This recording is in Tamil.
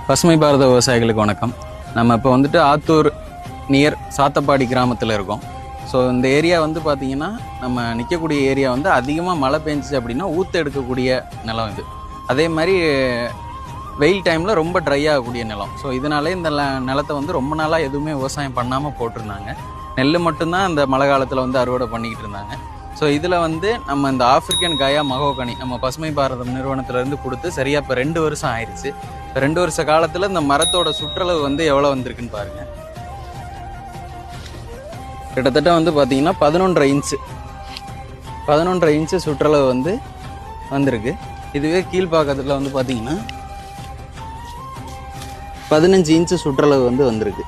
பசுமை பாரத விவசாயிகளுக்கு வணக்கம். நம்ம இப்போ வந்துட்டு ஆத்தூர் நியர் சாத்தப்பாடி கிராமத்தில் இருக்கோம். ஸோ இந்த ஏரியா வந்து பார்த்திங்கன்னா நம்ம நிற்கக்கூடிய ஏரியா வந்து அதிகமாக மழை பெஞ்சிச்சு அப்படின்னா ஊற்று எடுக்கக்கூடிய நிலம் இது. அதே மாதிரி வெயில் டைமில் ரொம்ப ட்ரை ஆகக்கூடிய நிலம். ஸோ இதனாலே இந்த நிலத்தை வந்து ரொம்ப நாளாக எதுவுமே விவசாயம் பண்ணாமல் போட்டிருந்தாங்க. நெல் மட்டும்தான் அந்த மழை காலத்தில் வந்து அறுவடை பண்ணிக்கிட்டு இருந்தாங்க. ஸோ இதில் வந்து நம்ம இந்த ஆஃப்ரிக்கன் கயா மகோகனி நம்ம பசுமை பாரதம் நிறுவனத்திலேருந்து கொடுத்து சரியாக இப்போ 2 வருஷம் ஆயிடுச்சு. இப்போ 2 வருஷ காலத்தில் இந்த மரத்தோட சுற்றளவு வந்து எவ்வளோ வந்திருக்குன்னு பாருங்கள். கிட்டத்தட்ட வந்து பார்த்திங்கன்னா 11.5 இன்ச்சு சுற்றளவு வந்து வந்திருக்கு. இதுவே கீழ்ப்பாக்கத்தில் வந்து பார்த்திங்கன்னா 15 இன்ச்சு சுற்றளவு வந்து வந்திருக்கு.